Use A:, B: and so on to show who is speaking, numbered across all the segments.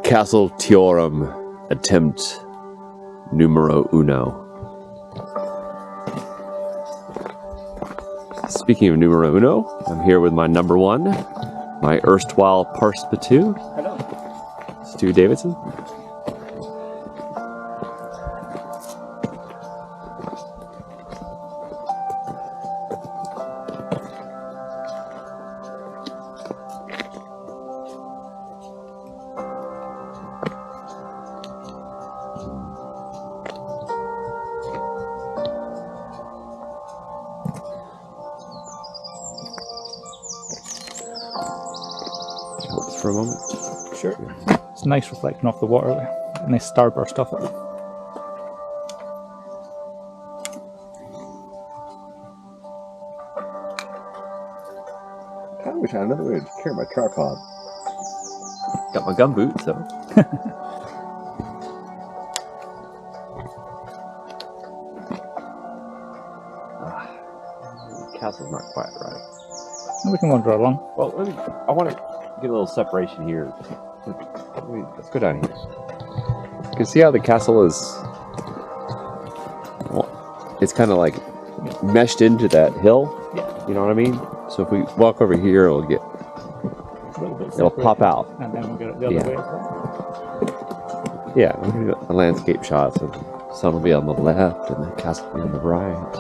A: Castle Teorum, attempt numero uno. Speaking of numero uno, I'm here with my number one, my erstwhile Parspatu.
B: Hello.
A: Stu Davidson. For a moment.
B: Sure. It's nice reflecting off the water there. A nice starburst off it.
A: I kind of wish I had another way to carry my tripod. Got my gum boot, so. The castle's not quite right.
B: We can wander along.
A: Well, I want to get a little separation here. Let's go down here. You can see how the castle is. Well, it's kind of like meshed into that hill.
B: Yeah.
A: You know what I mean? So if we walk over here, it'll pop out.
B: And then we'll get it the other way as well.
A: Yeah, we're gonna get a landscape shot. So the sun will be on the left and the castle will be on the right.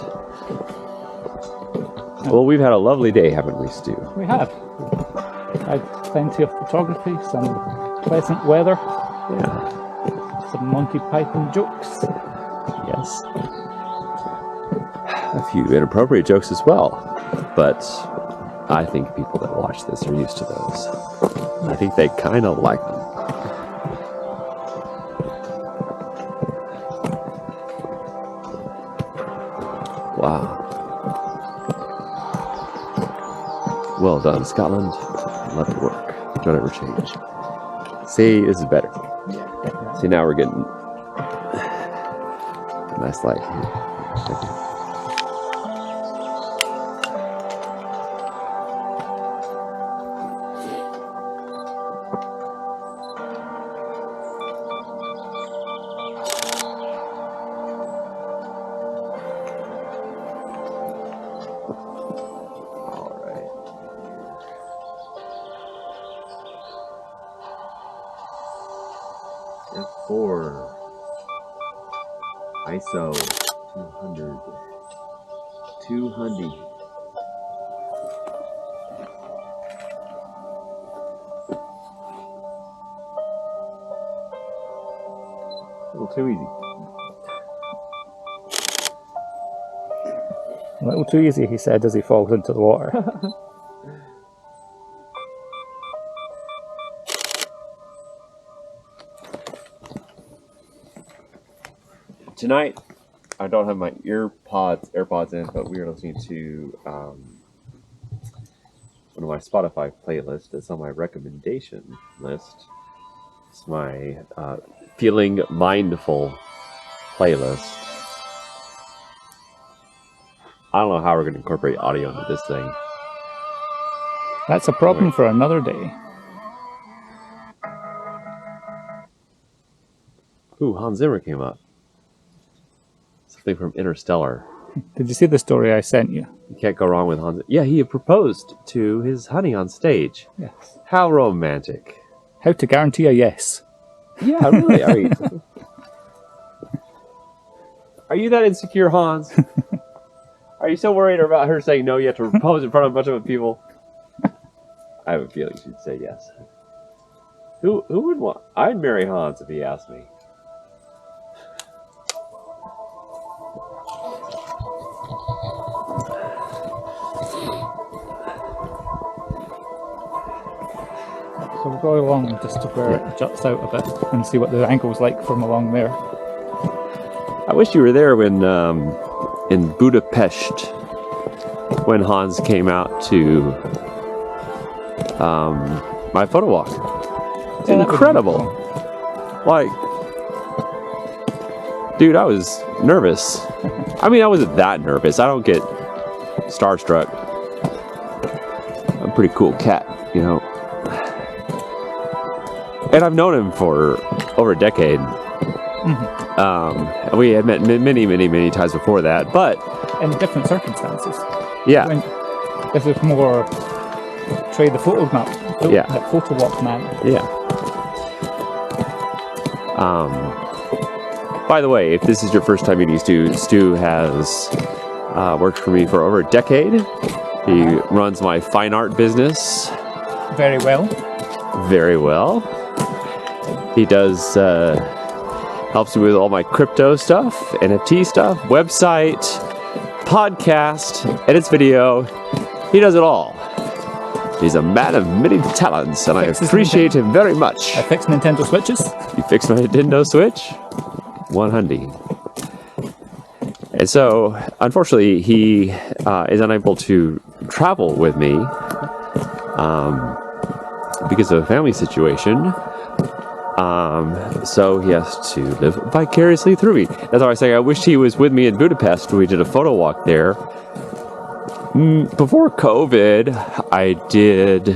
A: Well, we've had a lovely day, haven't we, Stu?
B: We have. Had plenty of photography, some pleasant weather.
A: Yeah.
B: Some Monty Python jokes.
A: Yes. A few inappropriate jokes as well. But I think people that watch this are used to those. I think they kind of like them. Wow. Well done, Scotland. Love your work. Don't ever change. See, this is better.
B: Yeah.
A: See, now we're getting a nice light here. F4 ISO 200 200. A little too easy.
B: A little too easy, he said as he falls into the water.
A: Tonight, I don't have my AirPods in, but we are listening to one of my Spotify playlists. It's on my recommendation list. It's my Feeling Mindful playlist. I don't know how we're going to incorporate audio into this thing.
B: That's a problem for another day.
A: Ooh, Hans Zimmer came up. Something from Interstellar.
B: Did you see the story I sent you?
A: You can't go wrong with Hans. Yeah, he had proposed to his honey on stage.
B: Yes.
A: How romantic.
B: How to guarantee a yes.
A: Yeah, really. Are you that insecure, Hans? Are you so worried about her saying no? You have to propose in front of a bunch of people. I have a feeling she'd say yes. Who would want? I'd marry Hans if he asked me.
B: So we'll go along just to where it juts out a bit and see what the angle's like from along there.
A: I wish you were there when in Budapest when Hans came out to my photo walk. It's incredible. Like, dude, I was nervous. I mean, I wasn't that nervous. I don't get starstruck. I'm a pretty cool cat, you know. and I've known him for over a decade. We had met many times before that, but
B: in different circumstances.
A: yeah,
B: This is more Trey the photo walk man.
A: yeah. By the way, if this is your first time meeting Stu has worked for me for over a decade. He runs my fine art business.
B: Very well.
A: Very well. He does helps me with all my crypto stuff, NFT stuff, website, podcast, edits video. He does it all. He's a man of many talents, and I appreciate him very much.
B: I fix Nintendo Switches.
A: You fix my Nintendo Switch? 100. And so, unfortunately, he is unable to travel with me because of a family situation. So he has to live vicariously through me. That's why I say I wished he was with me in Budapest when we did a photo walk there. Before COVID, I did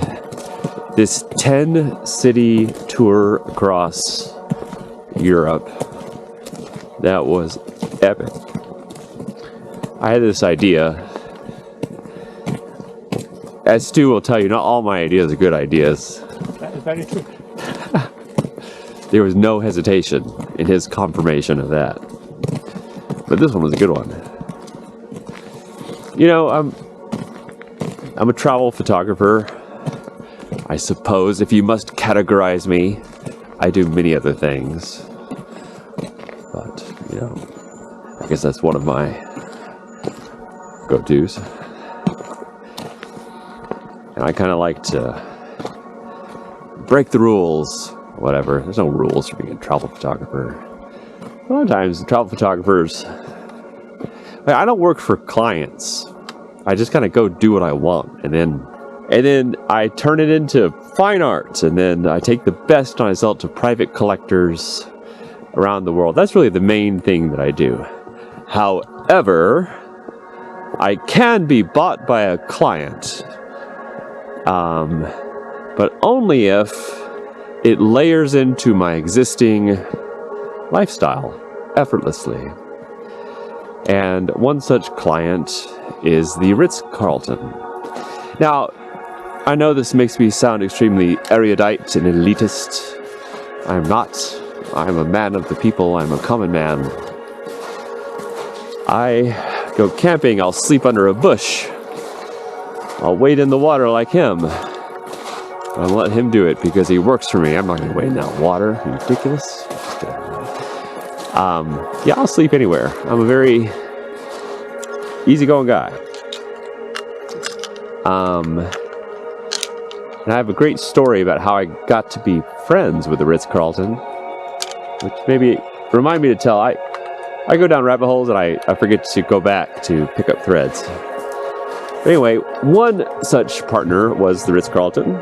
A: this 10-city tour across Europe. That was epic. I had this idea. As Stu will tell you, not all my ideas are good ideas.
B: That is very true.
A: There was no hesitation in his confirmation of that. But this one was a good one. You know, I'm a travel photographer. I suppose if you must categorize me, I do many other things. But, you know, I guess that's one of my go-tos. And I kind of like to break the rules, whatever. There's no rules for being a travel photographer. A lot of times, travel photographers, I don't work for clients. I just kind of go do what I want, and then I turn it into fine art, and then I take the best and I sell it to private collectors around the world. That's really the main thing that I do. However, I can be bought by a client, but only if it layers into my existing lifestyle effortlessly. And one such client is the Ritz-Carlton. Now, I know this makes me sound extremely erudite and elitist. I'm not. I'm a man of the people. I'm a common man. I go camping. I'll sleep under a bush. I'll wade in the water like him. I'll let him do it because he works for me. I'm not going to wade in that water. Are you ridiculous? Yeah, I'll sleep anywhere. I'm a very easygoing guy. And I have a great story about how I got to be friends with the Ritz-Carlton, which maybe remind me to tell. I go down rabbit holes and I forget to go back to pick up threads. But anyway, one such partner was the Ritz-Carlton.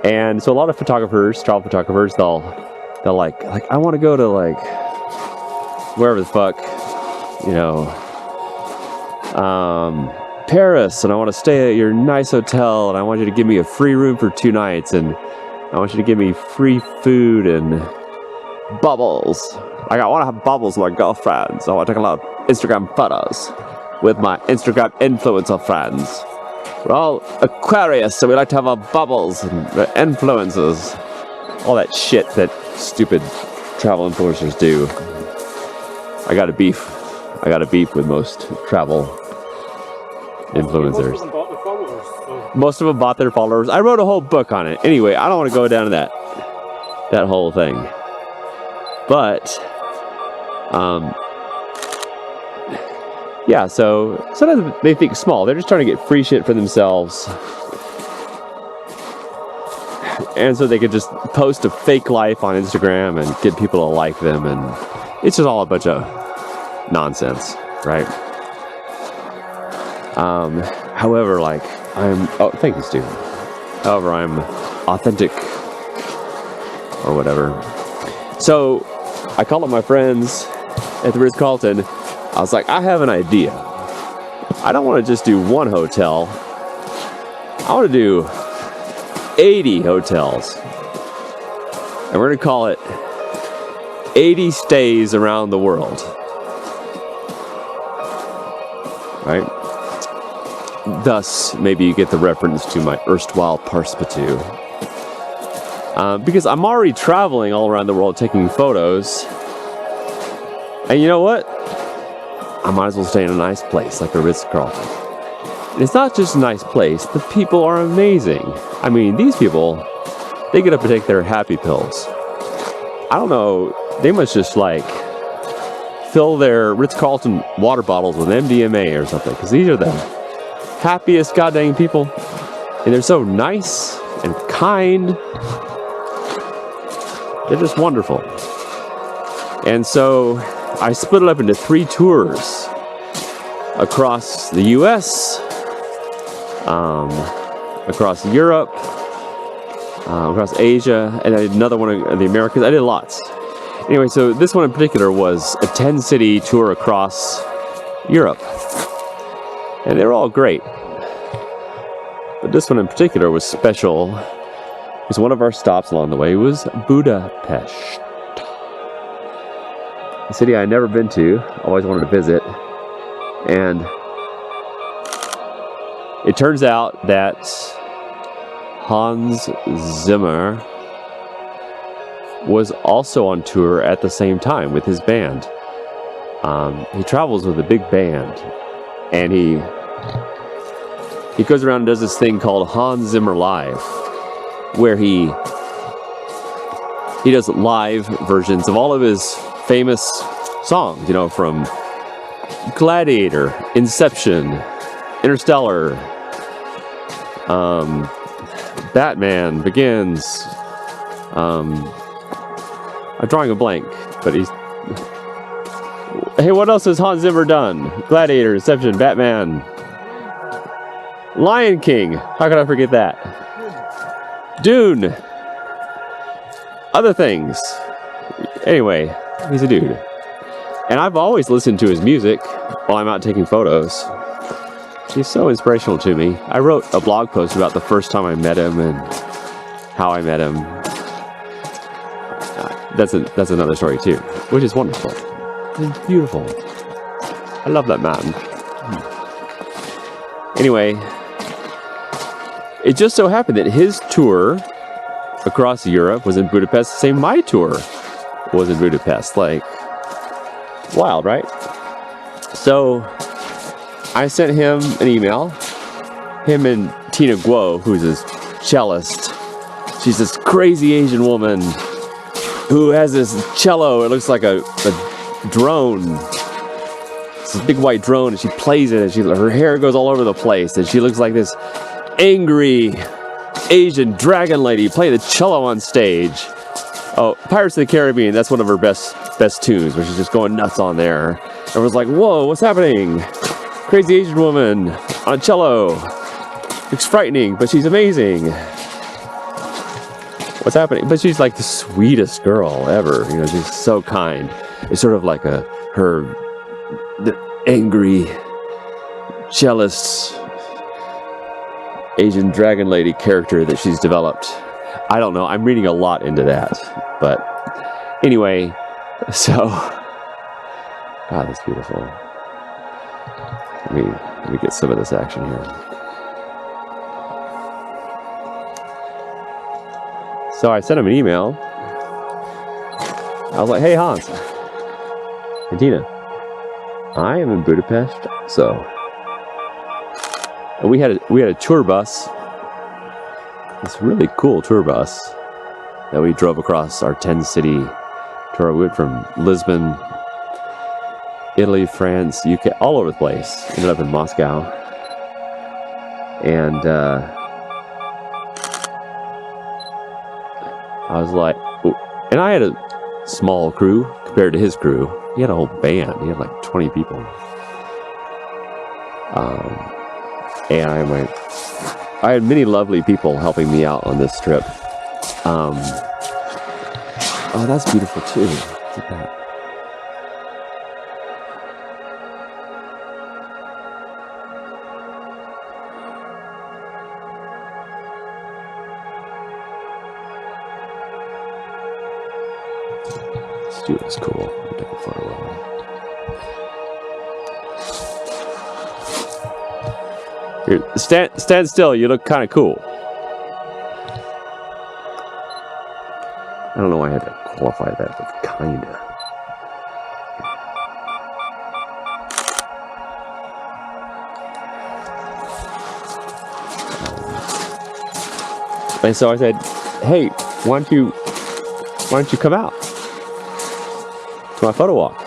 A: And so a lot of photographers, travel photographers, they'll like I want to go to like wherever the fuck, you know, Paris, and I want to stay at your nice hotel, and I want you to give me a free room for 2 nights, and I want you to give me free food and bubbles. I want to have bubbles with my girlfriends. I want to take a lot of Instagram photos with my Instagram influencer friends. We're all Aquarius, so we like to have our bubbles and influencers. All that shit that stupid travel influencers do. I got a beef with most travel influencers. Most of them bought their followers. I wrote a whole book on it. Anyway, I don't want to go down to that whole thing. But, yeah, so sometimes they think small. They're just trying to get free shit for themselves. And so they could just post a fake life on Instagram and get people to like them. And it's just all a bunch of nonsense, right? However, like, thank you, Stu. However, I'm authentic or whatever. So I called up my friends at the Ritz-Carlton. I was like, I have an idea. I don't want to just do one hotel. I want to do 80 hotels. And we're going to call it 80 Stays Around the World. Right? Thus, maybe you get the reference to my erstwhile Parspatu. Because I'm already traveling all around the world taking photos. And you know what? I might as well stay in a nice place like the Ritz-Carlton. And it's not just a nice place. The people are amazing. I mean, these people, they get up and take their happy pills. I don't know. They must just like fill their Ritz-Carlton water bottles with MDMA or something. Because these are the happiest goddamn people. And they're so nice and kind. They're just wonderful. And so I split it up into 3 tours across the US, across Europe, across Asia, and I did another one in the Americas. I did lots. Anyway, so this one in particular was a 10-city tour across Europe. And they were all great. But this one in particular was special because one of our stops along the way was Budapest. A city I had never been to, always wanted to visit. And it turns out that Hans Zimmer was also on tour at the same time with his band. He travels with a big band, and he goes around and does this thing called Hans Zimmer Live, where he does live versions of all of his famous songs, you know, from Gladiator, Inception, Interstellar, Batman Begins. I'm drawing a blank, but he's... Hey, what else has Hans Zimmer done? Gladiator, Inception, Batman, Lion King. How could I forget that? Dune. Other things. Anyway, he's a dude. And I've always listened to his music while I'm out taking photos. He's so inspirational to me. I wrote a blog post about the first time I met him and how I met him. That's another story too, which is wonderful. It's beautiful. I love that man. Anyway, it just so happened that his tour across Europe was in Budapest, the same my tour was in Budapest. Like, wild, right? So I sent him an email. Him and Tina Guo, who's his cellist. She's this crazy Asian woman who has this cello. It looks like a drone. It's this big white drone, and she plays it, and her hair goes all over the place, and she looks like this angry Asian dragon lady playing the cello on stage. Oh, Pirates of the Caribbean, that's one of her best tunes, where she's just going nuts on there. Everyone's like, whoa, what's happening? Crazy Asian woman on a cello. It's frightening, but she's amazing. What's happening? But she's like the sweetest girl ever. You know, she's so kind. It's sort of like the angry cellist Asian dragon lady character that she's developed. I don't know. I'm reading a lot into that. But anyway, so God, that's beautiful. Let me get some of this action here. So I sent him an email. I was like, hey Hans and Tina, I am in Budapest, so. And we had a tour bus, this really cool tour bus that we drove across our 10-city tour. We went from Lisbon, Italy, France, UK, all over the place. Ended up in Moscow. And I was like, oh. And I had a small crew compared to his crew. He had a whole band. He had like 20 people. And I had many lovely people helping me out on this trip. Oh, that's beautiful too. Look at that. Stu is cool. I'll take a photo of him. Here, stand still. You look kind of cool. I don't know why I had to qualify that with kinda. And so I said, "Hey, why don't you come out to my photo walk?"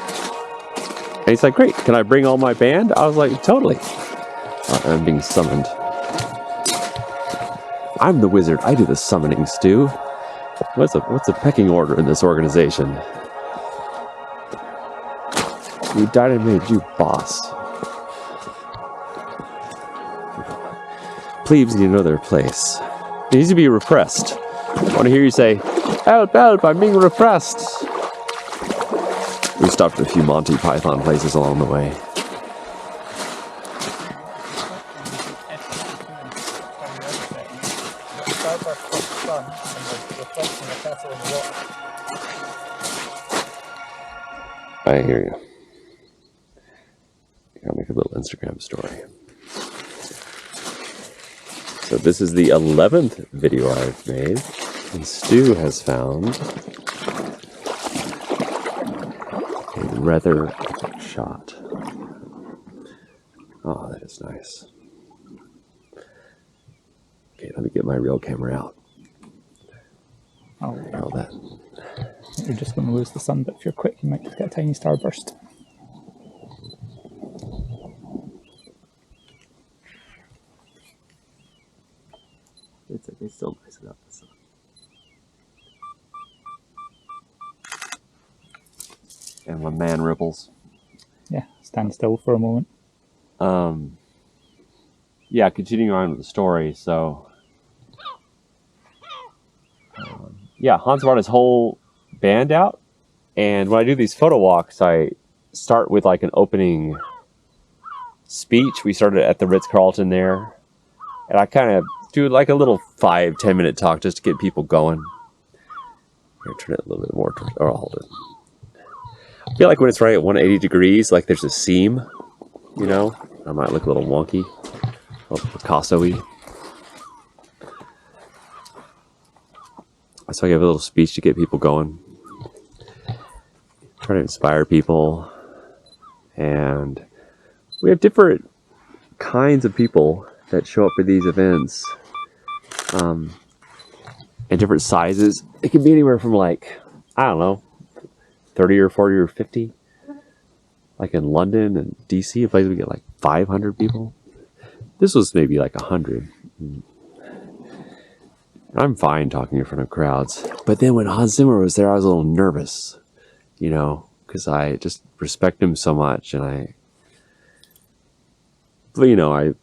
A: And he's like, "Great, can I bring all my band?" I was like, "Totally." I'm being summoned. I'm the wizard. I do the summoning, Stu. What's the pecking order in this organization? You died and made you boss. Plebes need to know their place. It needs to be repressed. I want to hear you say, "Help, help, I'm being repressed." We stopped at a few Monty Python places along the way. I hear you. I'll make a little Instagram story. So this is the 11th video I've made, and Stu has found a leather shot. Oh, that is nice. Okay, let me get my real camera out.
B: Oh,
A: All that.
B: you're just going to lose the sun, but if you're quick, you might get a tiny starburst.
A: It's still nice without the sun. And my man ripples.
B: Yeah, stand still for a moment.
A: Yeah, continuing on with the story, so... yeah, Hans brought his whole band out, and when I do these photo walks, I start with like an opening speech. We started at the Ritz-Carlton there, and I kind of do like a little 5-10 minute talk just to get people going. Here, turn it a little bit more towards, or I'll hold it. I feel like when it's right at 180 degrees, like there's a seam, you know? I might look a little wonky, a little Picasso-y. So I give a little speech to get people going. Try to inspire people. And we have different kinds of people that show up for these events. And different sizes. It can be anywhere from like, I don't know, 30 or 40 or 50. Like in London and DC, a place we get like 500 people. This was maybe like 100. I'm fine talking in front of crowds. But then when Hans Zimmer was there, I was a little nervous, you know, because I just respect him so much. And but you know, I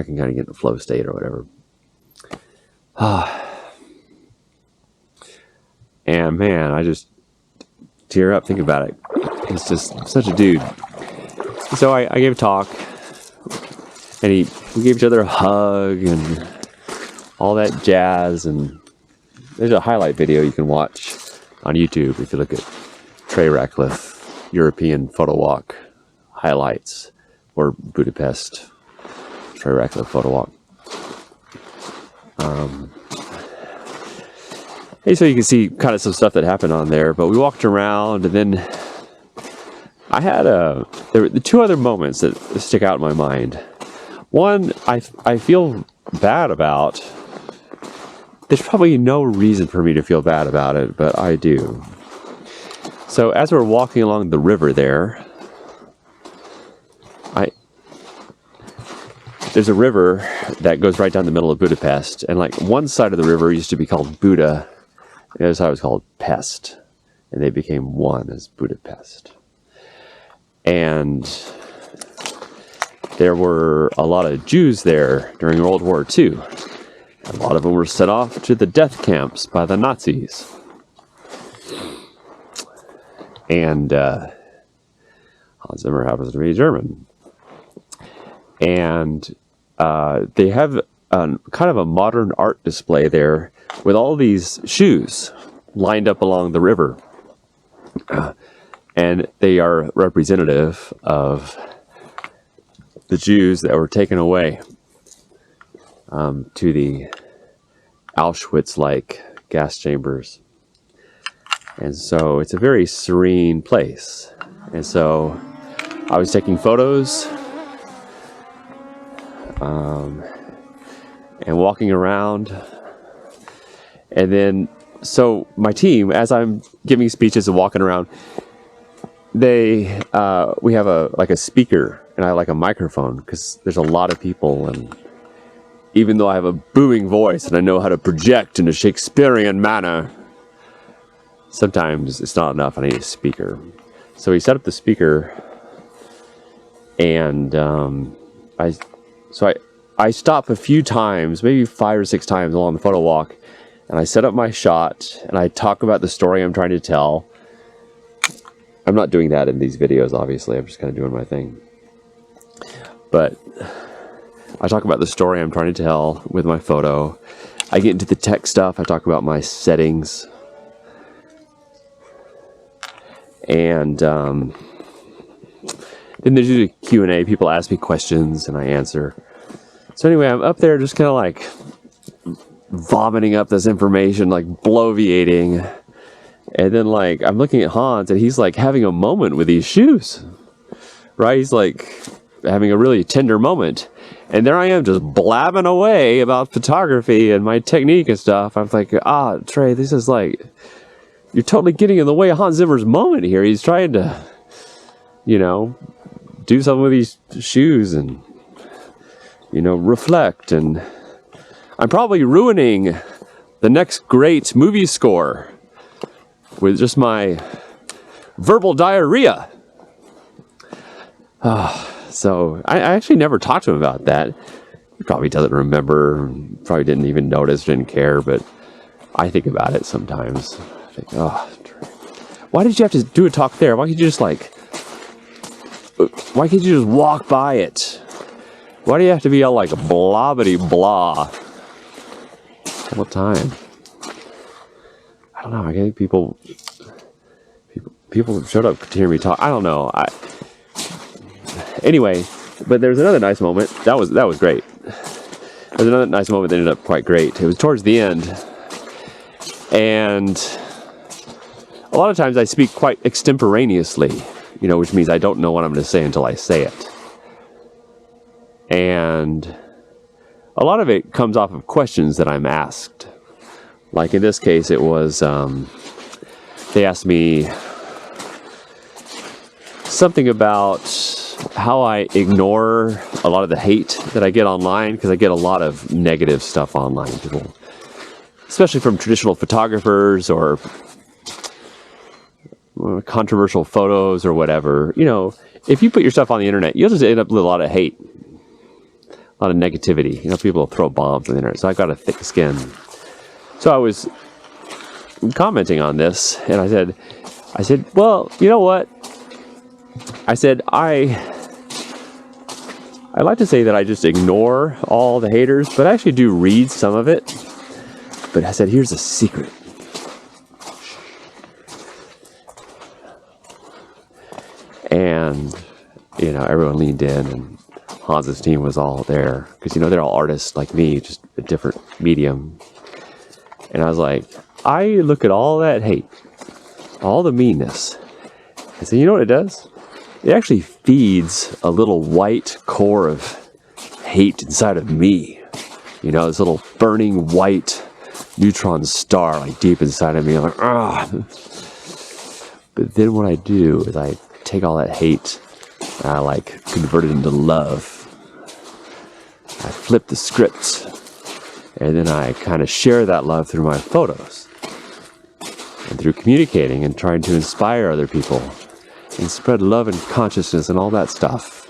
A: can kind of get in the flow state or whatever. And man, I just tear up thinking about it. He's just such a dude. So I gave a talk, and we gave each other a hug and all that jazz. And there's a highlight video you can watch on YouTube if you look at Trey Ratcliff European photo walk highlights, or Budapest Trey Ratcliff photo walk. Hey, so you can see kind of some stuff that happened on there, but we walked around, and then I had there were two other moments that stick out in my mind. One, I feel bad about. There's probably no reason for me to feel bad about it, but I do. So as we're walking along the river there, there's a river that goes right down the middle of Budapest, and like one side of the river used to be called Buda, and the other side was called Pest, and they became one as Budapest. And there were a lot of Jews there during World War II. A lot of them were sent off to the death camps by the Nazis. And Hans Zimmer happens to be German. And they have kind of a modern art display there with all these shoes lined up along the river. And they are representative of the Jews that were taken away to the Auschwitz-like gas chambers. And so it's a very serene place. And so I was taking photos and walking around. And then, so my team, as I'm giving speeches and walking around, we have a speaker and I like a microphone because there's a lot of people, and even though I have a booming voice and I know how to project in a Shakespearean manner, sometimes it's not enough. I need a speaker. So we set up the speaker, and I stop a few times, maybe 5 or 6 times along the photo walk, and I set up my shot and I talk about the story I'm trying to tell. I'm not doing that in these videos, obviously. I'm just kind of doing my thing. But I talk about the story I'm trying to tell with my photo. I get into the tech stuff. I talk about my settings. And then there's usually Q&A. People ask me questions and I answer. So anyway, I'm up there just kind of like vomiting up this information, like bloviating. And then like I'm looking at Hans and he's like having a moment with these shoes. Right? He's like having a really tender moment. And there I am just blabbing away about photography and my technique and stuff. I'm like, Trey, this is like, you're totally getting in the way of Hans Zimmer's moment here. He's trying to, do something with these shoes and, reflect. And I'm probably ruining the next great movie score with just my verbal diarrhea. So I actually never talked to him about that. He probably doesn't remember, probably didn't even notice, didn't care, but I think about it sometimes. I think, why did you have to do a talk there? Why can't you just walk by it? Why do you have to be all like blobbity blah all the time? I don't know. I think people showed up to hear me talk. I don't know. Anyway, but there's another nice moment. That was great. There's another nice moment that ended up quite great. It was towards the end. And a lot of times I speak quite extemporaneously, which means I don't know what I'm going to say until I say it. And a lot of it comes off of questions that I'm asked. Like in this case, it was, they asked me something about how I ignore a lot of the hate that I get online, because I get a lot of negative stuff online. People, especially from traditional photographers or controversial photos or whatever. If you put your stuff on the internet, you'll just end up with a lot of hate, a lot of negativity. People will throw bombs on the internet. So I got a thick skin. So I was commenting on this, and I said, well, you know what? I said, I like to say that I just ignore all the haters, but I actually do read some of it. But I said, here's a secret. And, everyone leaned in, and Hans's team was all there. Because, they're all artists like me, just a different medium. And I was like, I look at all that hate, all the meanness. I said, you know what it does? It actually feeds a little white core of hate inside of me. This little burning white neutron star, like deep inside of me. I'm like, But then what I do is I take all that hate and I convert it into love. I flip the script, and then I kind of share that love through my photos and through communicating and trying to inspire other people and spread love and consciousness and all that stuff.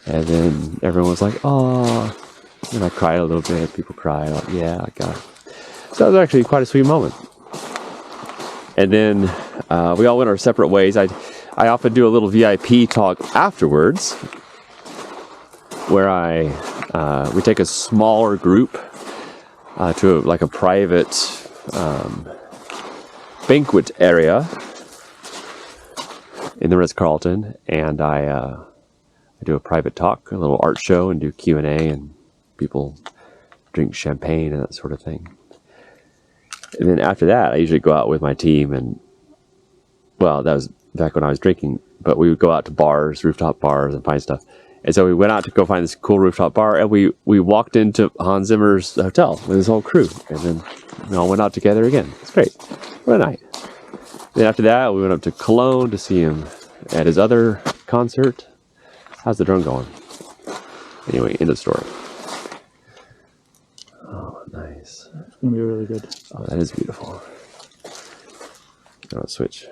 A: And then everyone was like, oh, and I cried a little bit. People cried, like, yeah, I got it. So that was actually quite a sweet moment. And then we all went our separate ways. I often do a little VIP talk afterwards, where we take a smaller group to a private banquet area in the Ritz-Carlton, and I do a private talk, a little art show, and do Q&A, and people drink champagne and that sort of thing. And then after that, I usually go out with my team, and well, that was back when I was drinking, but we would go out to bars, rooftop bars, and find stuff. And so we went out to go find this cool rooftop bar, and we walked into Hans Zimmer's hotel with his whole crew, and then we all went out together again. It's great. What a night. Then after that, we went up to Cologne to see him at his other concert. How's the drum going? Anyway, end of story. Oh, nice.
B: It's going to be really good.
A: Oh, that is beautiful. I'll switch.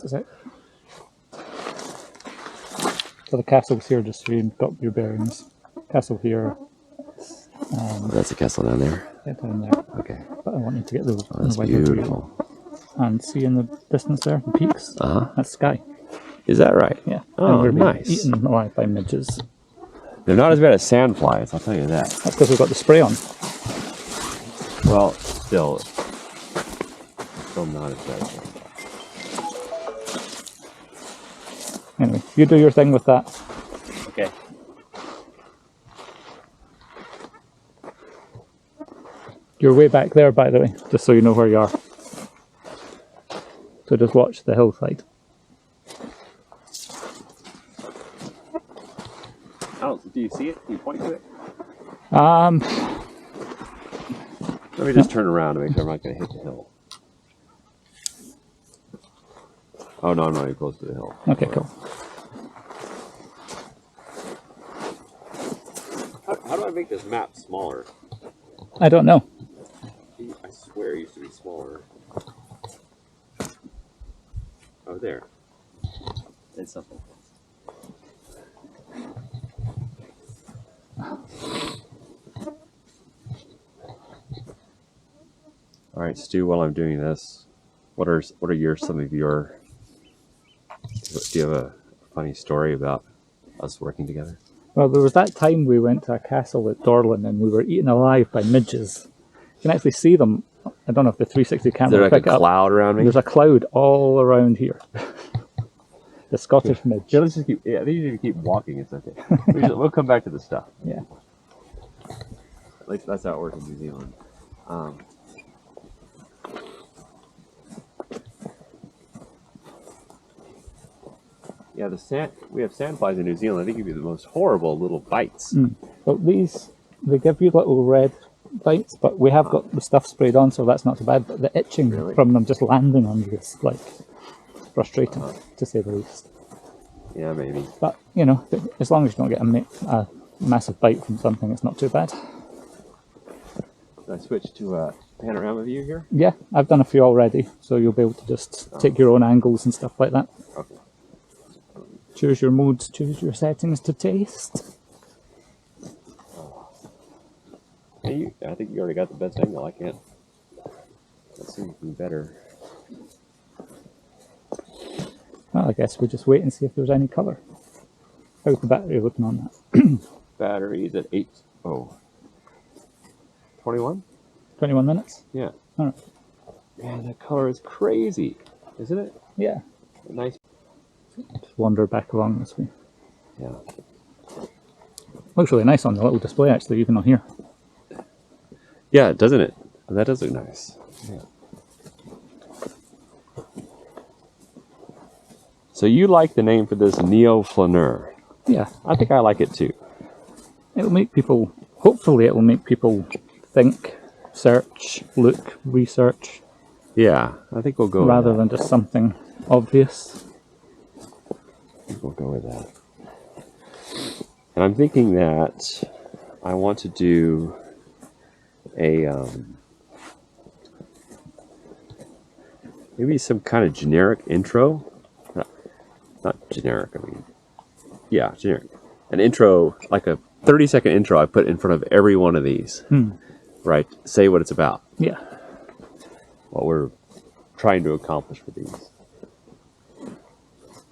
B: Is it? So the castle's here, just so you've got your bearings. Castle here.
A: That's a castle down there.
B: Yeah, down there.
A: Okay.
B: But I want you to get those.
A: Oh, that's beautiful.
B: And see in the distance there, the peaks? That's sky.
A: Is that right?
B: Yeah.
A: Oh,
B: and we're
A: nice.
B: Eaten alive by midges.
A: They're not as bad as sandflies, I'll tell you that.
B: That's because we've got the spray on.
A: Well, still not as bad as sandflies.
B: Anyway, you do your thing with that.
A: Okay.
B: You're way back there, by the way, just so you know where you are. So just watch the hillside.
A: Oh, do you see it? Can you point to it?
B: Um,
A: Let me just turn around to make sure I'm not going to hit the hill. Oh, no, I'm not even close to the hill.
B: okay, cool.
A: How do I make this map smaller?
B: I don't know.
A: I swear it used to be smaller. Oh, there. It's something. All right, Stu, while I'm doing this, what are some of your... Do you have a funny story about us working together?
B: Well, there was that time we went to a castle at Dorlin and we were eaten alive by midges. You can actually see them. I don't know if the 360 camera
A: Is there
B: will
A: like
B: pick
A: a
B: up.
A: cloud around me?
B: There's a cloud all around here. The Scottish midge.
A: Yeah, let's just keep. Yeah, I think you need to keep walking. It's okay. We'll come back to the stuff.
B: Yeah.
A: At least that's how it works in New Zealand. Yeah, we have sandflies in New Zealand. They give you the most horrible little bites.
B: Well, these, they give you little red bites, but we have got the stuff sprayed on, so that's not too bad. But the itching from them just landing on you is like frustrating, to say the least.
A: Yeah, maybe.
B: But, you know, as long as you don't get a massive bite from something, it's not too bad.
A: Can I switch to a panorama view here?
B: Yeah, I've done a few already, so you'll be able to just take your own angles and stuff like that.
A: Okay.
B: Choose your modes, choose your settings to taste.
A: Hey, I think you already got the best angle. I can't. Let's see anything better.
B: Well, I guess we'll just wait and see if there's any colour. How's the battery looking on that?
A: Battery's at 21?
B: 21 minutes?
A: Yeah.
B: All right.
A: Man, that color is crazy, isn't it?
B: Yeah.
A: Nice.
B: Just wander back along this way.
A: Yeah.
B: Looks really nice on the little display, actually, even on here.
A: Yeah, doesn't it? That does look nice. Yeah. So you like the name for this Neo-Flaneur?
B: Yeah.
A: I think I like it too.
B: It'll make people, hopefully it will make people think, search, look, research.
A: Yeah, I think we'll go
B: rather
A: with
B: than just something obvious.
A: I think we'll go with that. And I'm thinking that I want to do a maybe some kind of generic intro. Not generic, I mean, yeah, generic. An intro, like a 30-second intro I put in front of every one of these. Right? Say what it's about.
B: Yeah.
A: What we're trying to accomplish with these.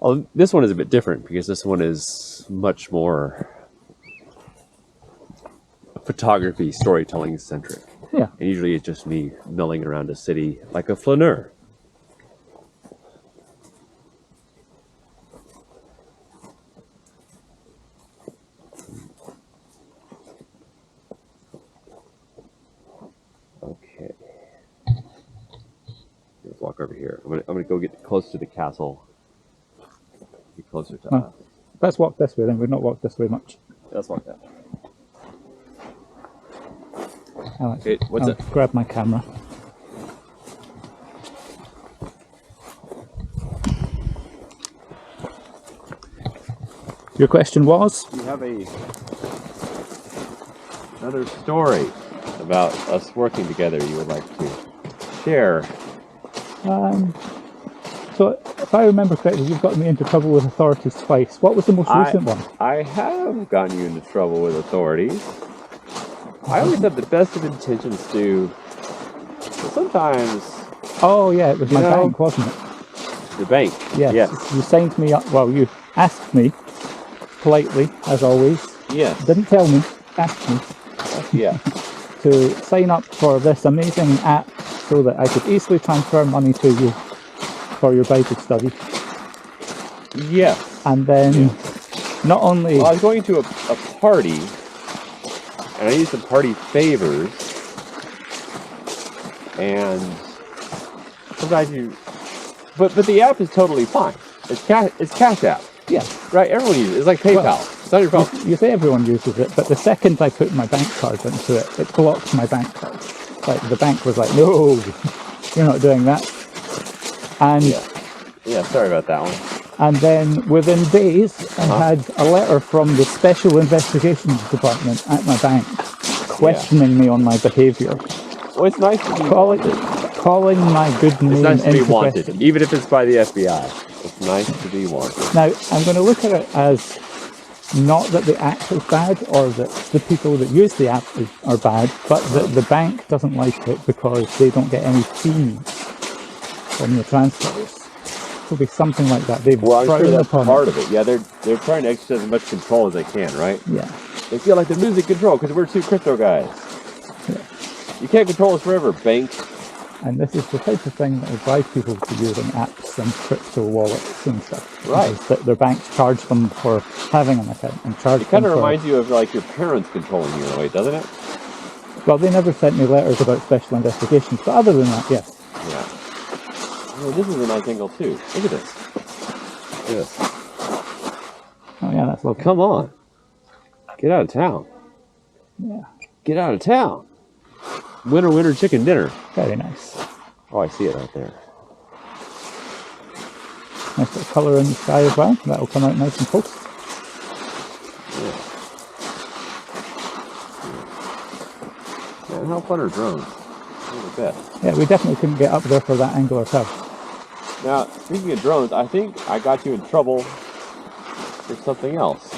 A: Oh, this one is a bit different because this one is much more photography, storytelling centric.
B: Yeah.
A: And usually it's just me milling around a city like a flaneur. over here. I'm gonna go get close to the castle. Get closer to
B: Oh.
A: us.
B: Let's walk this way then. We've not walked this way much.
A: Let's walk that.
B: Alex,
A: Okay, what's
B: I'll
A: it?
B: grab my camera. Your question was?
A: You have another story about us working together you would like to share.
B: So, if I remember correctly, you've gotten me into trouble with authorities twice. What was the most recent one?
A: I have gotten you into trouble with authorities. I always have the best of intentions to, but sometimes
B: Oh, yeah, it was my
A: You know-
B: bank, wasn't it?
A: the bank.
B: Yes.
A: Yes.
B: You signed me up. Well, you asked me politely, as always.
A: Yes.
B: Didn't tell me, asked me
A: Yeah.
B: to sign up for this amazing app so that I could easily transfer money to you for your Bible study.
A: Yes.
B: And then not only
A: Well, I was going to a party, and I used some party favors, and sometimes you, but the app is totally fine. It's Cash App,
B: yeah,
A: right? Everyone uses it. It's like PayPal.
B: Well,
A: It's on your phone.
B: you say everyone uses it, but the second I put my bank card into it, it blocked my bank card. Like the bank was like, no, you're not doing that. And
A: Yeah. Sorry about that one.
B: and then within days, I had a letter from the Special Investigations Department at my bank questioning me on my behaviour,
A: Well, it's nice to be
B: calling my good name
A: It's nice to be
B: into
A: wanted,
B: question.
A: even if it's by the FBI. It's nice to be wanted.
B: Now, I'm going to look at it as not that the app is bad or that the people that use the app are bad, but that the bank doesn't like it because they don't get any fees from the transfers. It'll be something like that. They've
A: Well, I'm sure
B: frowned
A: that's
B: upon
A: part
B: it.
A: of it. Yeah, they're trying to exercise as much control as they can, right?
B: Yeah.
A: They feel like they're losing control because we're two crypto guys. You can't control us forever, bank.
B: And this is the type of thing that will drive people to using apps and crypto wallets and stuff.
A: Right.
B: Is that their banks charge them for having an account and charge
A: It kind
B: them
A: of
B: for...
A: reminds you of like your parents controlling you in a way, doesn't it?
B: Well, they never sent me letters about special investigations, but other than that, yes.
A: Yeah. Oh, this is a nice angle too. Look at this. Look at this.
B: Oh yeah, that's lovely.
A: Come on. Get out of town.
B: Yeah,
A: Get out of town. Winter, winter, chicken dinner.
B: very nice.
A: Oh, I see it right there.
B: Nice bit of colour in the sky as well. That'll come out nice and post.
A: Yeah. Man, how fun are drones? They're the best.
B: Yeah, we definitely couldn't get up there for that angle ourselves.
A: Now, speaking of drones, I think I got you in trouble for something else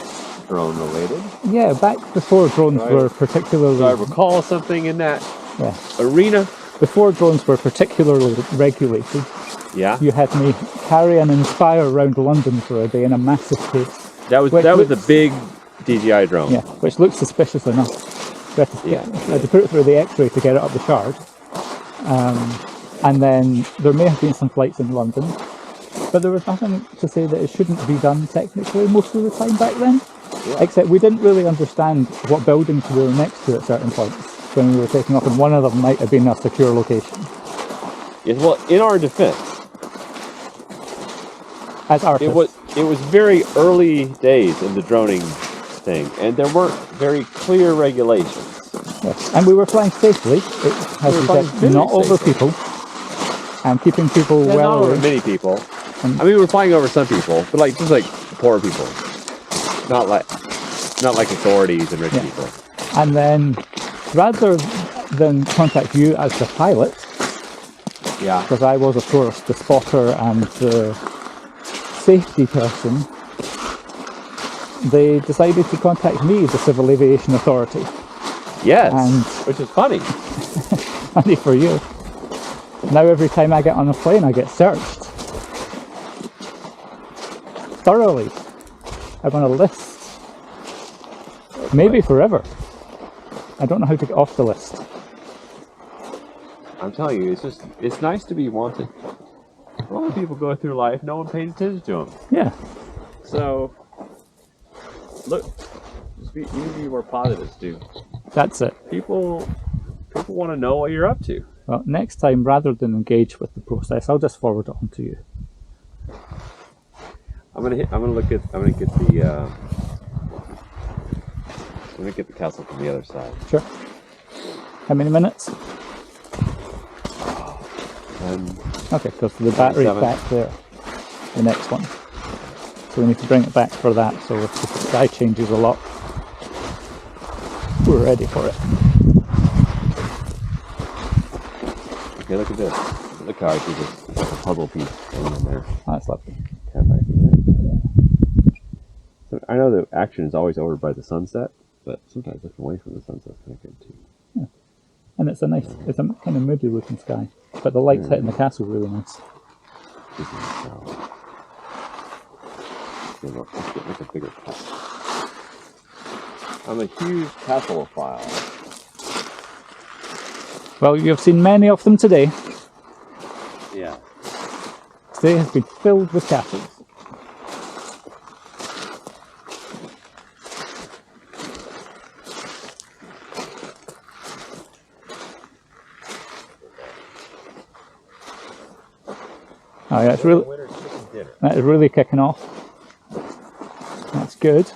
A: drone related.
B: Yeah, back before drones
A: Right.
B: were particularly...
A: Do I recall something in that
B: yeah,
A: arena?
B: before drones were particularly regulated,
A: Yeah.
B: you had me carry and inspire around London for a day in a massive case.
A: That was
B: Which
A: the
B: looks-
A: big DJI drone.
B: Yeah, which looks suspicious enough. We had to,
A: Yeah.
B: I had to put it through the X-ray to get it up the shard. And then there may have been some flights in London, but there was nothing to say that it shouldn't be done technically most of the time back then.
A: Yeah.
B: Except we didn't really understand what buildings we were next to at certain points when we were taking off, and one of them might have been a secure location.
A: Yes, well, in our defense,
B: As artists,
A: it was very early days in the droning thing, and there weren't very clear regulations.
B: yes. And we were flying safely. It has
A: We
B: to
A: were
B: be
A: flying
B: said,
A: very
B: not over
A: safely.
B: people, and keeping people
A: Yeah,
B: well
A: not over
B: away.
A: many people.
B: And-
A: I mean, we were flying over some people, but like just like poor people, not like authorities and rich
B: Yeah.
A: people.
B: And then, rather than contact you as the pilot,
A: Yeah.
B: because I was, of course, the spotter and the safety person, they decided to contact me, the Civil Aviation Authority.
A: Yes.
B: And-
A: which is funny.
B: Funny for you. Now every time I get on a plane, I get searched. Thoroughly. I'm on a list. Maybe forever. I don't know how to get off the list.
A: I'm telling you, it's nice to be wanted. A lot of people go through life, no one pays attention to them.
B: Yeah.
A: So, look, you need to be more positive, Stu.
B: That's it.
A: People want to know what you're up to.
B: Well, next time, rather than engage with the process, I'll just forward it on to you.
A: I'm gonna get the castle from the other side.
B: Sure. How many minutes? Okay, because the battery's
A: 27.
B: back there. The next one. So we need to bring it back for that. So if the sky changes a lot, we're ready for it.
A: Okay, look at this. Look how I do this. It's like a puzzle piece going in there.
B: Oh, that's lovely.
A: So I know the action is always over by the sunset, but sometimes looking away from the sunset is kind of good too.
B: Yeah. And it's a kind of moody looking sky. But the lights hitting the castle really nice.
A: This is let's get a bigger cut. I'm a huge castle-ophile.
B: Well, you've seen many of them today.
A: Yeah.
B: Today has been filled with castles. Oh yeah, that is really kicking off. That's good.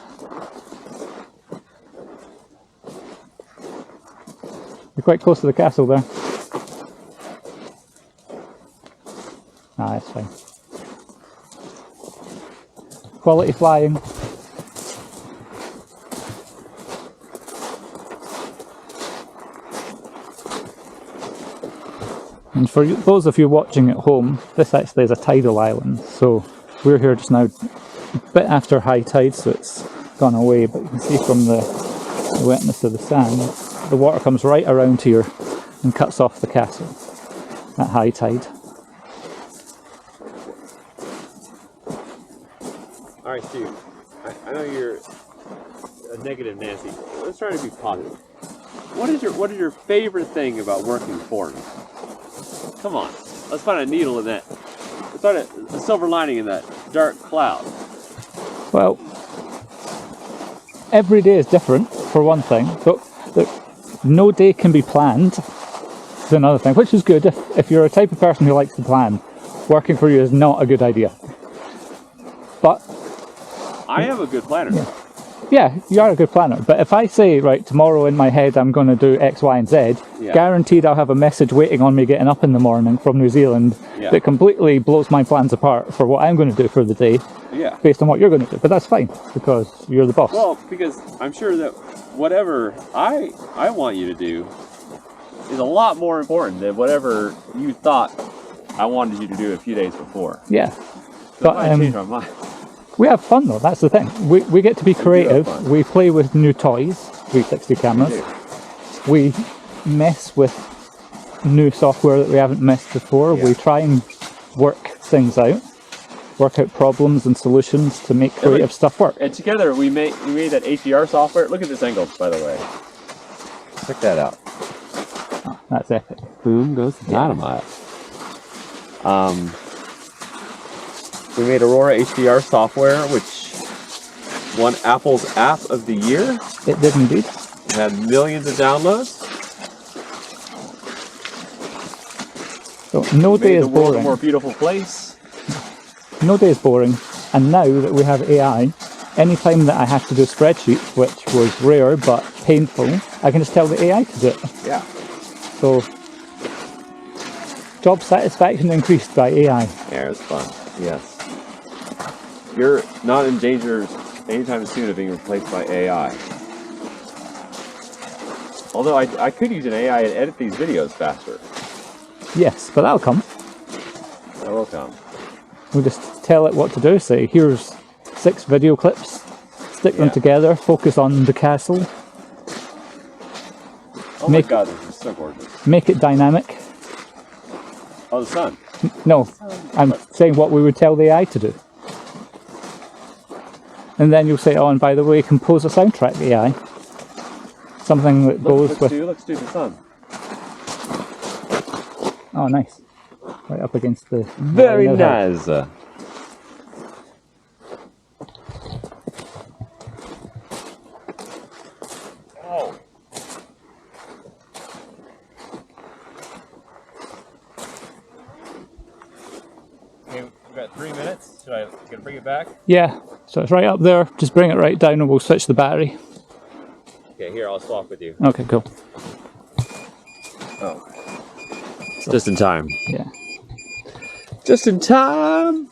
B: You're quite close to the castle there. Ah, that's fine. Quality flying. And for those of you watching at home, this actually is a tidal island, so we're here just now a bit after high tide, so it's gone away, but you can see from the wetness of the sand, the water comes right around here and cuts off the castle at high tide.
A: Alright, Stu, I know you're a negative Nancy. Let's try to be positive. What is your favorite thing about working for me? Come on, let's find a needle in that. Let's find a silver lining in that dark cloud.
B: Well, every day is different, for one thing. So, no day can be planned, is another thing, which is good. If you're a type of person who likes to plan, working for you is not a good idea. But
A: I am a good planner.
B: Yeah, you are a good planner. But if I say, right, tomorrow in my head I'm going to do X, Y, and Z, guaranteed I'll have a message waiting on me getting up in the morning from New Zealand that completely blows my plans apart for what I'm going to do for the day based on what you're going to do. But that's fine, because you're the boss.
A: Well, because I'm sure that whatever I want you to do is a lot more important than whatever you thought I wanted you to do a few days before.
B: Yeah.
A: So I might change my mind.
B: We have fun though, that's the thing. We get to be creative, we play with new toys, 360 cameras, we mess with new software that we haven't messed before, we try and work things out, work out problems and solutions to make creative stuff work.
A: And together we made that HDR software. Look at this angle, by the way. Check that out.
B: Oh, that's epic.
A: Boom goes the dynamite. We made Aurora HDR software, which won Apple's App of the Year.
B: It did indeed.
A: It had millions of downloads.
B: So no day is boring.
A: Made the world a more beautiful place.
B: No day is boring. And now that we have AI, anytime that I have to do spreadsheets, which was rare but painful, I can just tell the AI to do it.
A: Yeah.
B: So job satisfaction increased by AI.
A: Yeah, it's fun. Yes. You're not in danger anytime soon of being replaced by AI. Although I could use an AI and edit these videos faster.
B: Yes, but that'll come.
A: That will come.
B: We'll just tell it what to do. Say, here's 6 video clips. Stick them together. Focus on the castle.
A: Oh my god, this is so gorgeous.
B: Make it dynamic.
A: Oh, the sun.
B: No, I'm saying what we would tell the AI to do. And then you'll say, oh, and by the way, compose a soundtrack, AI. Something that goes with...
A: Let's do the sun.
B: Oh, nice. Right up against the...
A: Very nice. Oh. Okay, we've got 3 minutes. Should I bring it back?
B: Yeah, so it's right up there. Just bring it right down and we'll switch the battery.
A: Okay, here, I'll swap with you.
B: Okay, cool.
A: Oh. Just in time.
B: Yeah.
A: Just in time!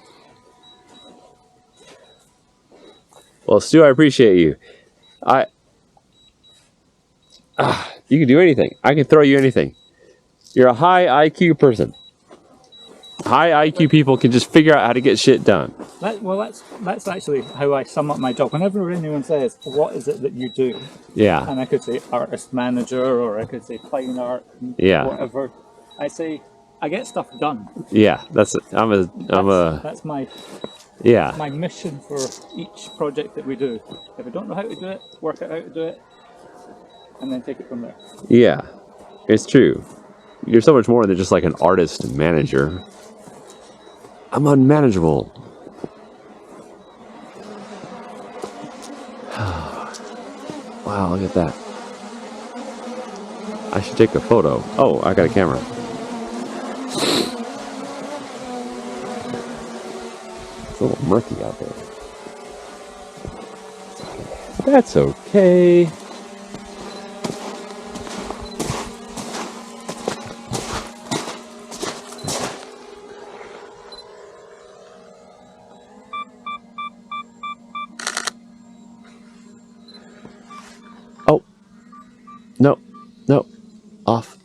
A: Well, Stu, I appreciate you. You can do anything. I can throw you anything. You're a high IQ person. High IQ people can just figure out how to get shit done.
B: That's actually how I sum up my job. Whenever anyone says, what is it that you do?
A: Yeah.
B: And I could say artist manager, or I could say fine art, whatever. I say, I get stuff done.
A: Yeah, that's my
B: mission for each project that we do. If I don't know how to do it, work out how to do it, and then take it from there.
A: Yeah, it's true. You're so much more than just like an artist and manager. I'm unmanageable. Wow, look at that. I should take a photo. Oh, I got a camera. It's a little murky out there. That's okay. Oh. No. No. Off.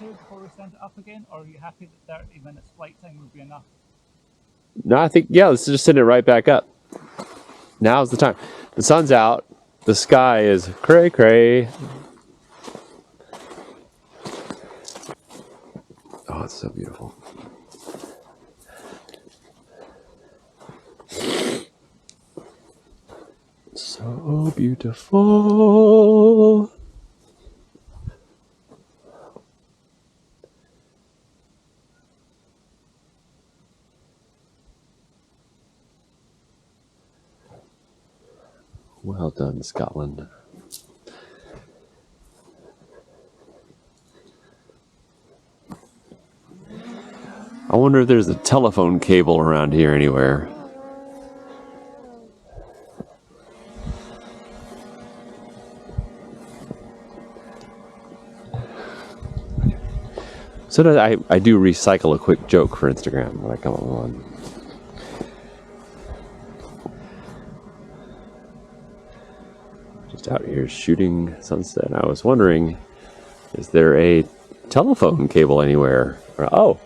B: Before we send it up again, or are you happy that 30 minutes flight time would be enough?
A: No, I think, yeah, let's just send it right back up. Now's the time. The sun's out. The sky is cray cray. Oh, it's so beautiful. So beautiful. Well done, Scotland. I wonder if there's a telephone cable around here anywhere. So I do recycle a quick joke for Instagram when I come up with one. Just out here shooting sunset. I was wondering, is there a telephone cable anywhere? Oh.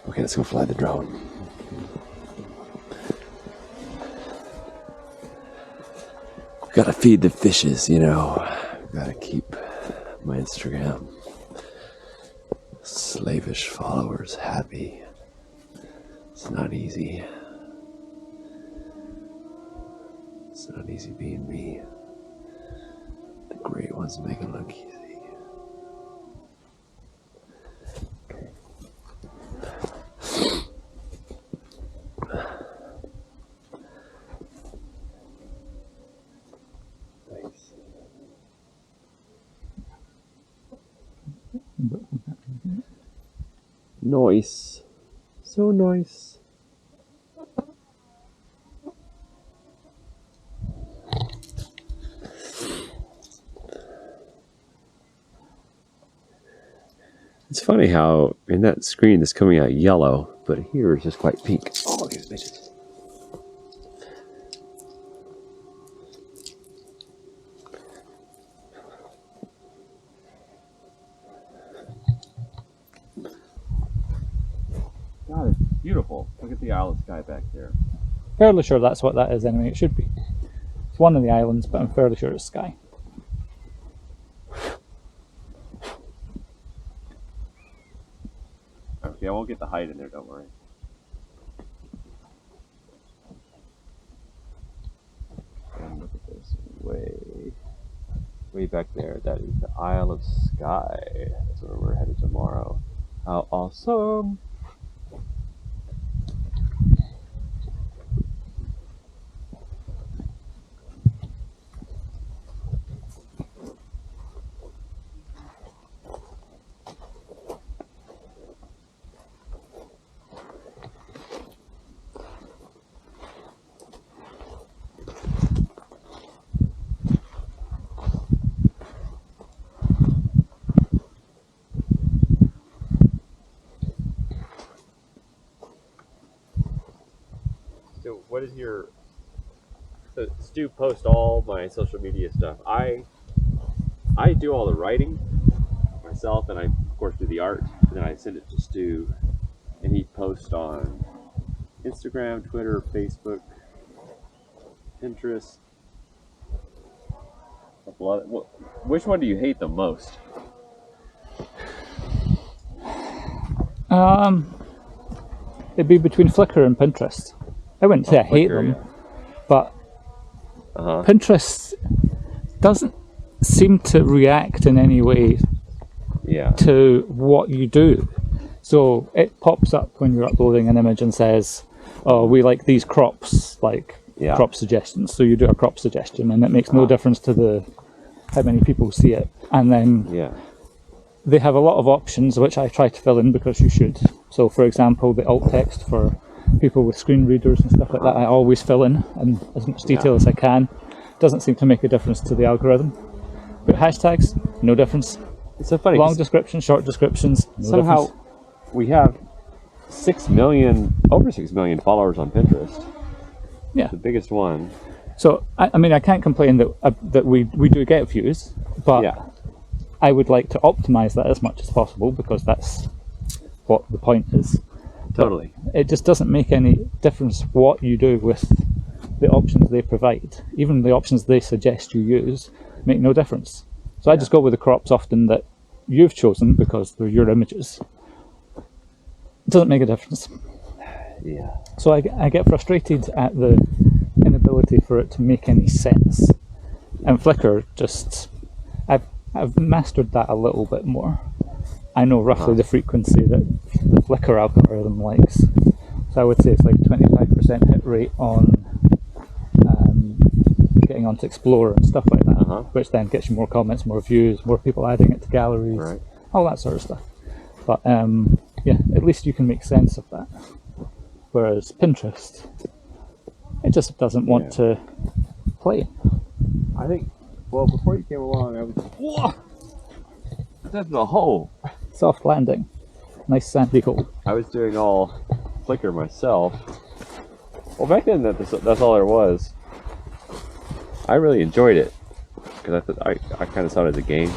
A: Okay, let's go fly the drone. Gotta feed the fishes, you know. Gotta keep my Instagram slavish followers happy. It's not easy. It's not easy being me. The great ones make it look easy. Okay. Thanks. Nice. So nice. It's funny how in that screen it's coming out yellow, but here it's just quite pink. Oh, these bitches. God, it's beautiful. Look at the Isle of Skye back there.
B: Fairly sure that's what that is anyway. It should be. It's one of the islands, but I'm fairly sure it's Skye.
A: Okay, I won't get the height in there, don't worry. And look at this, way back there. That is the Isle of Skye. That's where we're headed tomorrow. How awesome! So what is your... So Stu posts all my social media stuff. I do all the writing myself, and I of course do the art, and then I send it to Stu, and he posts on Instagram, Twitter, Facebook, Pinterest. Which one do you hate the most?
B: It'd be between Flickr and Pinterest. I wouldn't say I hate
A: Flickr,
B: them,
A: yeah.
B: but Pinterest doesn't seem to react in any way to what you do. So it pops up when you're uploading an image and says, oh, we like these crops, like crop suggestions. So you do a crop suggestion, and it makes no difference to how many people see it. And then they have a lot of options, which I try to fill in because you should. So for example, the alt text for people with screen readers and stuff like that, I always fill in as much detail as I can. Doesn't seem to make a difference to the algorithm. But hashtags, no difference.
A: It's so funny.
B: Long descriptions, short descriptions, no
A: somehow
B: difference.
A: We have over 6 million followers on Pinterest.
B: Yeah,
A: the biggest one.
B: So I mean, I can't complain that we do get views, but I would like to optimize that as much as possible because that's what the point is.
A: Totally.
B: But it just doesn't make any difference what you do with the options they provide. Even the options they suggest you use make no difference. So I just go with the crops often that you've chosen because they're your images. It doesn't make a difference.
A: Yeah.
B: So I get frustrated at the inability for it to make any sense. And Flickr I've mastered that a little bit more. I know roughly the frequency that the Flickr algorithm likes. So I would say it's like 25% hit rate on getting onto Explorer and stuff like that, which then gets you more comments, more views, more people adding it to galleries, all that sort of stuff. But at least you can make sense of that. Whereas Pinterest, it just doesn't want to play.
A: I think, well, before you came along, I was... Whoa! That's a hole.
B: Soft landing. Nice sandy hole.
A: I was doing all Flickr myself. Well, back then, that's all there was. I really enjoyed it. Because I kind of saw it as a game.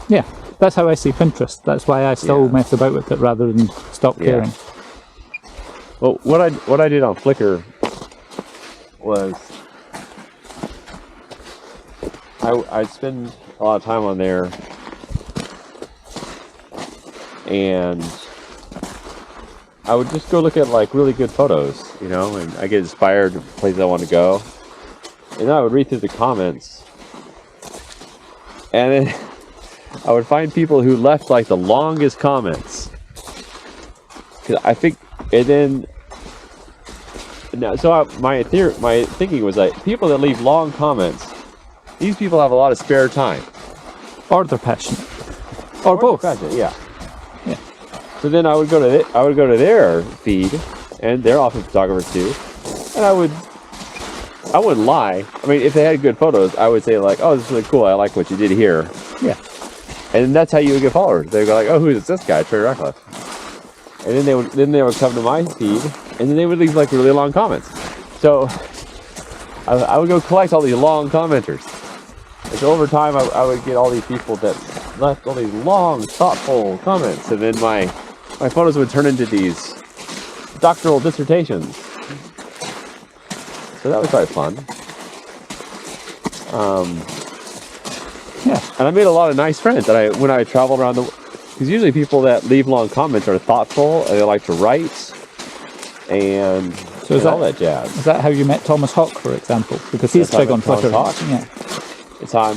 B: Yeah, that's how I see Pinterest. That's why I still mess about with it rather than stop caring.
A: Well, what I did on Flickr was I'd spend a lot of time on there, and I would just go look at like really good photos, and I get inspired to places I want to go, and then I would read through the comments, and then I would find people who left like the longest comments. 'Cause I think, and then my thinking was like, people that leave long comments, these people have a lot of spare time,
B: or they're passionate, or both.
A: Passionate, yeah. So then I would go to their feed, and they're often photographers too, and I wouldn't lie. I mean, if they had good photos, I would say like, "Oh, this is really cool. I like what you did here."
B: Yeah.
A: And that's how you would get followers. They would go like, "Oh, who is this guy, Trey Ratcliff?" And then they would come to my feed, and then they would leave like really long comments. So I would go collect all these long commenters. And so over time, I would get all these people that left all these long, thoughtful comments, and then my photos would turn into these doctoral dissertations. So that was quite fun. And I made a lot of nice friends. And when I traveled around because usually people that leave long comments are thoughtful and they like to write and all that jazz.
B: Is that how you met Thomas Hawk, for example? Because he's big on Twitter.
A: Yeah. It's how I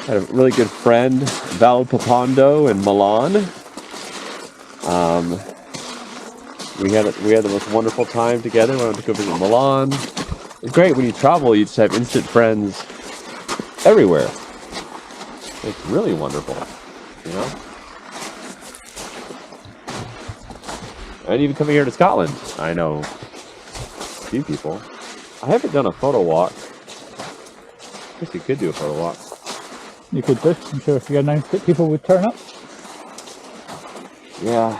A: had a really good friend, Val Papondo in Milan. We had the most wonderful time together. We went to go visit Milan. It's great when you travel; you just have instant friends everywhere. It's really wonderful, And even coming here to Scotland, I know a few people. I haven't done a photo walk. I guess you could do a photo walk.
B: You could do. I'm sure if you announced it, people would turn up.
A: Yeah.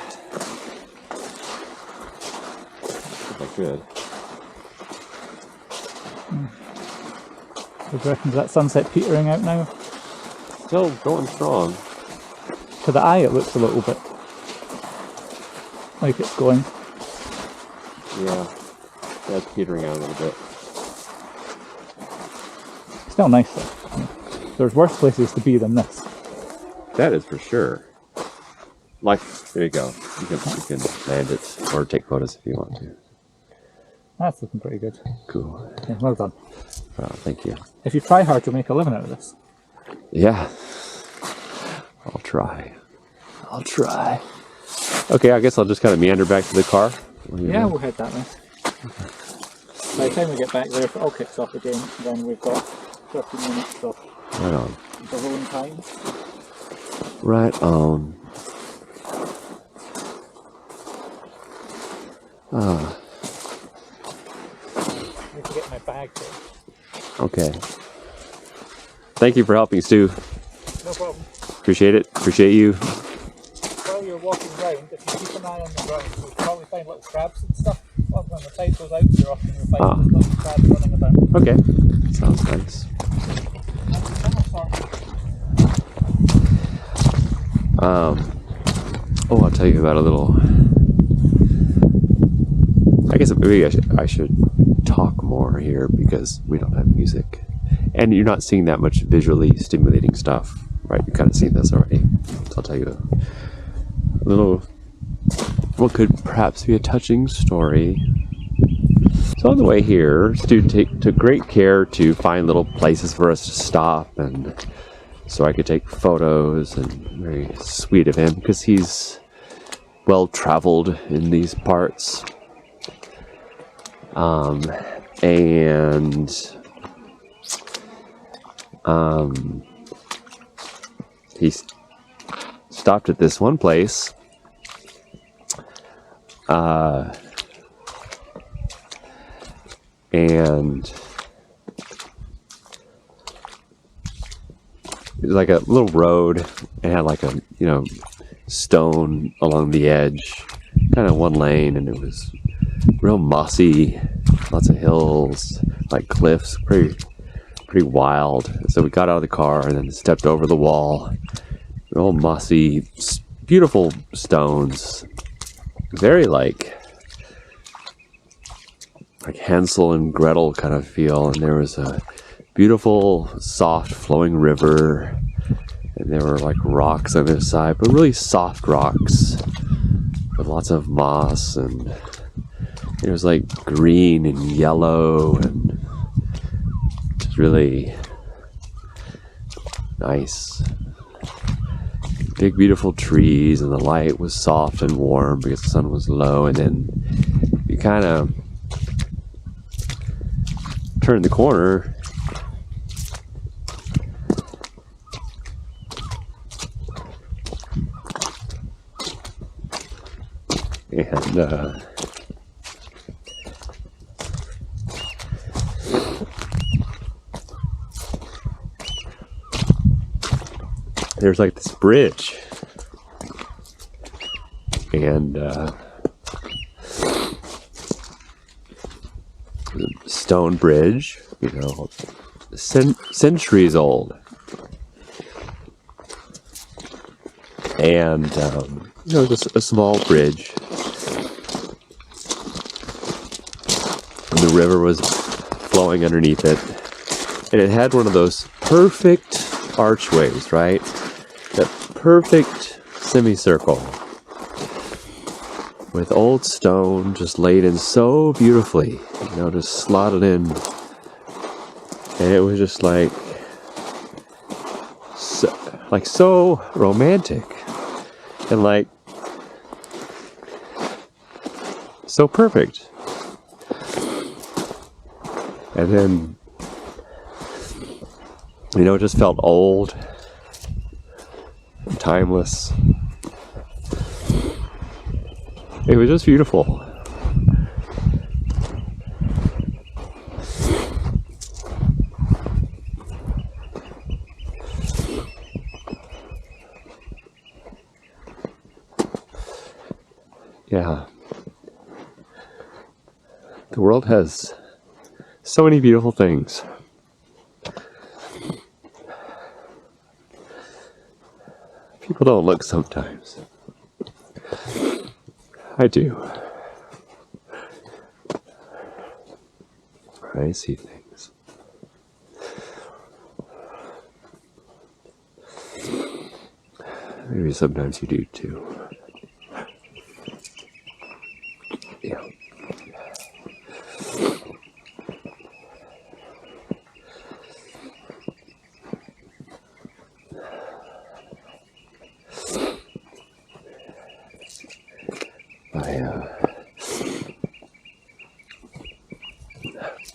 A: My Good.
B: What do you reckon? Is that sunset petering out now?
A: Still going strong.
B: To the eye, it looks a little bit like it's going.
A: Yeah. That's petering out a little bit.
B: Still nice though. There's worse places to be than this.
A: That is for sure. Like, there you go. You can land it or take photos if you want to.
B: That's looking pretty good.
A: Cool.
B: Yeah, well done.
A: Wow, thank you.
B: If you try hard, you'll make a living out of this.
A: Yeah. I'll try. Okay, I guess I'll just kind of meander back to the car.
B: Yeah, we'll head that way. By the time we get back there, if it all kicks off again, then we've got 30 minutes of
A: Right on.
B: alone time.
A: Right on.
B: I need to get my bag there.
A: Okay. Thank you for helping, Stu.
B: No problem.
A: Appreciate it. Appreciate you.
B: While you're walking around, if you keep an eye on the ground, you'll probably find little crabs and stuff. When the tide goes out, you're often you'll find these little crabs running about.
A: Okay. Sounds nice. Oh, I'll tell you about a little. I guess maybe I should talk more here because we don't have music, and you're not seeing that much visually stimulating stuff, right? You've kind of seen this already. So I'll tell you a little. What could perhaps be a touching story. So on the way here, Stu took great care to find little places for us to stop, and so I could take photos, and very sweet of him because he's well traveled in these parts. He stopped at this one place. And it was like a little road. It had like a, stone along the edge, kind of one lane, and it was real mossy, lots of hills, like cliffs, pretty wild. So we got out of the car and then stepped over the wall. Real mossy, beautiful stones, very like Hansel and Gretel kind of feel, and there was a beautiful, soft, flowing river, and there were like rocks on the side, but really soft rocks with lots of moss, and it was like green and yellow, and just really nice. Big, beautiful trees, and the light was soft and warm because the sun was low, and then you kind of turn the corner and there's like this bridge, and stone bridge, centuries old, and just a small bridge, and the river was flowing underneath it, and it had one of those perfect archways, right? That perfect semicircle with old stone just laid in so beautifully, just slotted in, and it was just so romantic and so perfect. And then it just felt old and timeless. It was just beautiful. Yeah. The world has so many beautiful things. People don't look sometimes. I do. I see things. Maybe sometimes you do too. Yeah.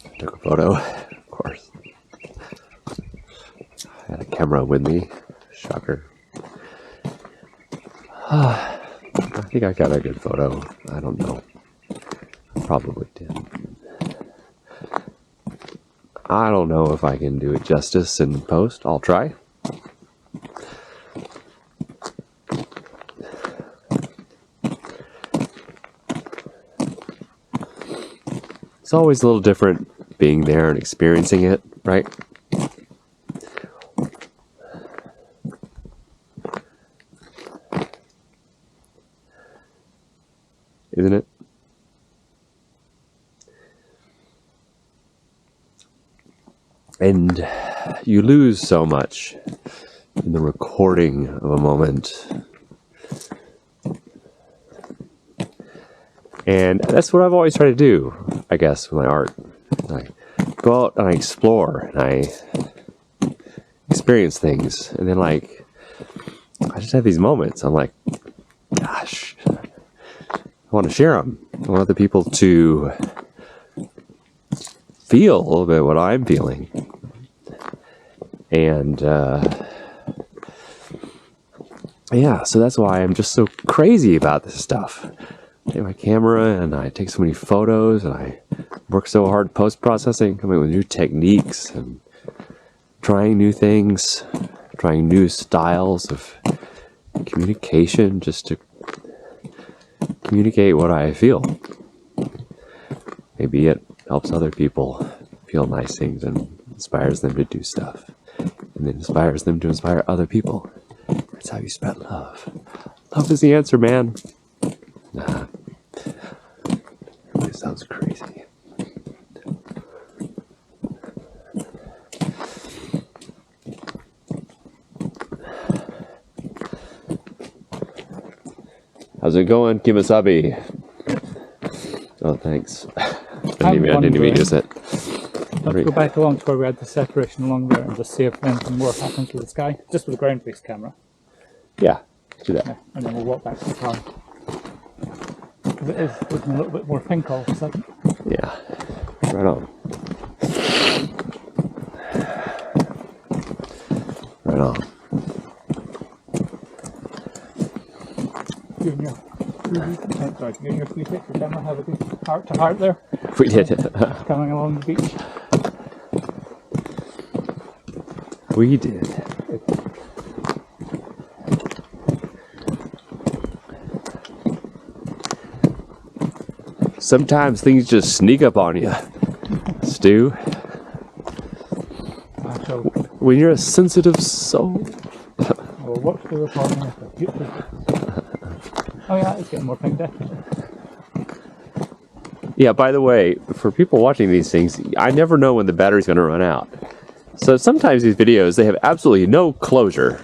A: I took a photo, of course. I had a camera with me. Shocker. I think I got a good photo. I don't know. Probably did. I don't know if I can do it justice in post. I'll try. It's always a little different being there and experiencing it, right? Isn't it? And you lose so much in the recording of a moment. And that's what I've always tried to do, I guess, with my art. I go out and I explore and I experience things. And then, like, I just have these moments. I'm like, gosh, I want to share them. I want other people to feel a little bit what I'm feeling. And, yeah, so that's why I'm just so crazy about this stuff. I take my camera and I take so many photos and I work so hard post-processing, coming up with new techniques and trying new things, trying new styles of communication just to communicate what I feel. Maybe it helps other people feel nice things and inspires them to do stuff. And then inspires them to inspire other people. That's how you spread love. Love is the answer, man. Nah. Everybody sounds crazy. How's it going, Kimasabi? Oh, thanks. I didn't even use it.
B: Let's go back along to where we had the separation along there and just see if anything more happens with the sky. Just with a ground-based camera.
A: Yeah, do that.
B: Yeah, and then we'll walk back to the car. Because it is looking a little bit more pink all of a sudden.
A: Yeah, right on. Right on.
B: You and your free picture camera have a good heart to heart there.
A: We did.
B: Coming along the beach.
A: We did. Sometimes things just sneak up on you, Stu. When you're a sensitive soul.
B: Well, what's the recording of the future? Oh yeah, it's getting more pink definitely.
A: Yeah, by the way, for people watching these things, I never know when the battery's going to run out. So sometimes these videos, they have absolutely no closure.